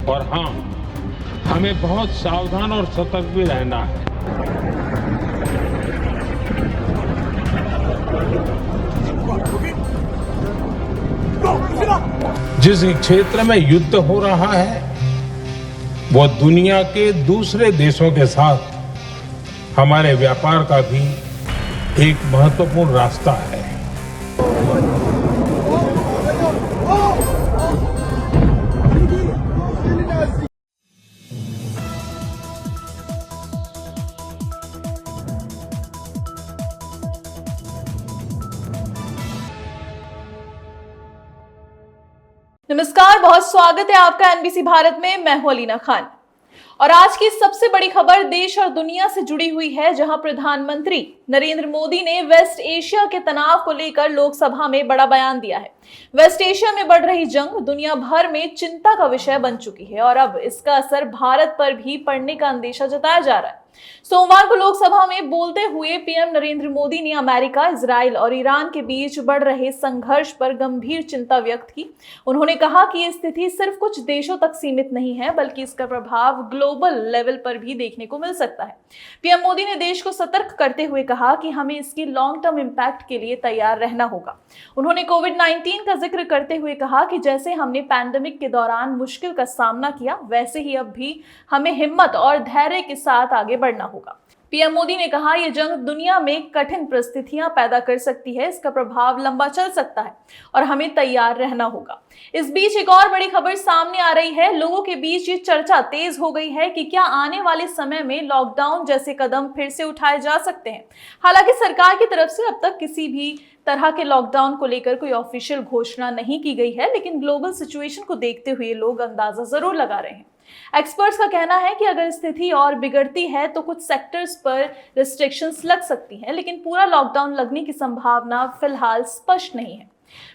और हाँ, हमें बहुत सावधान और सतर्क भी रहना है। जिस क्षेत्र में युद्ध हो रहा है, वो दुनिया के दूसरे देशों के साथ हमारे व्यापार का भी एक महत्वपूर्ण रास्ता है। नमस्कार, बहुत स्वागत है आपका एनबीसी भारत में। मैं हूं अलीना खान और आज की सबसे बड़ी खबर देश और दुनिया से जुड़ी हुई है, जहां प्रधानमंत्री नरेंद्र मोदी ने वेस्ट एशिया के तनाव को लेकर लोकसभा में बड़ा बयान दिया है। वेस्ट एशिया में बढ़ रही जंग दुनिया भर में चिंता का विषय बन चुकी है और अब इसका असर भारत पर भी पड़ने का अंदेशा जताया जा रहा है। सोमवार को लोकसभा में बोलते हुए पीएम नरेंद्र मोदी ने अमेरिका, इजराइल और ईरान के बीच बढ़ रहे संघर्ष पर गंभीर चिंता व्यक्त की। उन्होंने कहा कि ये स्थिति सिर्फ कुछ देशों तक सीमित नहीं है, बल्कि इसका प्रभाव ग्लोबल लेवल पर भी देखने को मिल सकता है। पीएम मोदी ने देश को सतर्क करते हुए कहा कि हमें इसकी लॉन्ग टर्म इम्पैक्ट के लिए तैयार रहना होगा। उन्होंने कोविड-19 का जिक्र करते हुए कहा कि जैसे हमने पैंडेमिक के दौरान मुश्किल का सामना किया, वैसे ही अब भी हमें हिम्मत और धैर्य के साथ आगे बढ़ना होगा। पीएम मोदी ने कहा, यह जंग दुनिया में कठिन परिस्थितियां पैदा कर सकती है, इसका प्रभाव लंबा चल सकता है और हमें तैयार रहना होगा। इस बीच एक और बड़ी खबर सामने आ रही है। लोगों के बीच ये चर्चा तेज हो गई है कि क्या आने वाले समय में लॉकडाउन जैसे कदम फिर से उठाए जा सकते हैं। हालांकि सरकार की तरफ से अब तक किसी भी तरह के लॉकडाउन को लेकर कोई ऑफिशियल घोषणा नहीं की गई है, लेकिन ग्लोबल सिचुएशन को देखते हुए लोग अंदाजा जरूर लगा रहे हैं। एक्सपर्ट्स का कहना है कि अगर स्थिति और बिगड़ती है तो कुछ सेक्टर्स पर रिस्ट्रिक्शंस लग सकती हैं, लेकिन पूरा लॉकडाउन लगने की संभावना फिलहाल स्पष्ट नहीं है।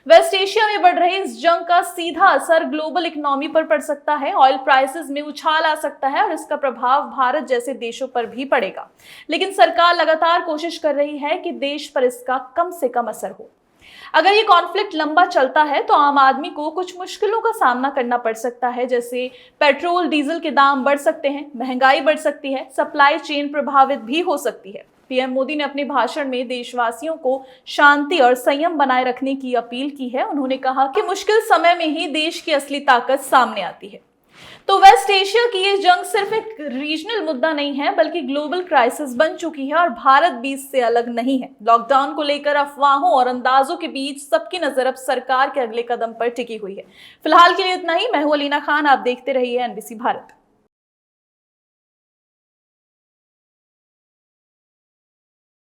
वेस्ट एशिया में बढ़ रही इस जंग का सीधा असर ग्लोबल इकोनॉमी पर पड़ सकता है। ऑयल प्राइसेस में उछाल आ सकता है और इसका प्रभाव भारत जैसे देशों पर भी पड़ेगा, लेकिन सरकार लगातार कोशिश कर रही है कि देश पर इसका कम से कम असर हो। अगर ये कॉन्फ्लिक्ट लंबा चलता है तो आम आदमी को कुछ मुश्किलों का सामना करना पड़ सकता है, जैसे पेट्रोल डीजल के दाम बढ़ सकते हैं, महंगाई बढ़ सकती है, सप्लाई चेन प्रभावित भी हो सकती है। पीएम मोदी ने अपने भाषण में देशवासियों को शांति और संयम बनाए रखने की अपील की है। उन्होंने कहा कि मुश्किल समय में ही देश की असली ताकत सामने आती है। तो वेस्ट एशिया की ये जंग सिर्फ एक रीजनल मुद्दा नहीं है, बल्कि ग्लोबल क्राइसिस बन चुकी है और भारत भी इससे अलग नहीं है। लॉकडाउन को लेकर अफवाहों और अंदाजों के बीच सबकी नजर अब सरकार के अगले कदम पर टिकी हुई है। फिलहाल के लिए इतना ही। मैं हूं अलीना खान, आप देखते रहिए एनबीसी भारत।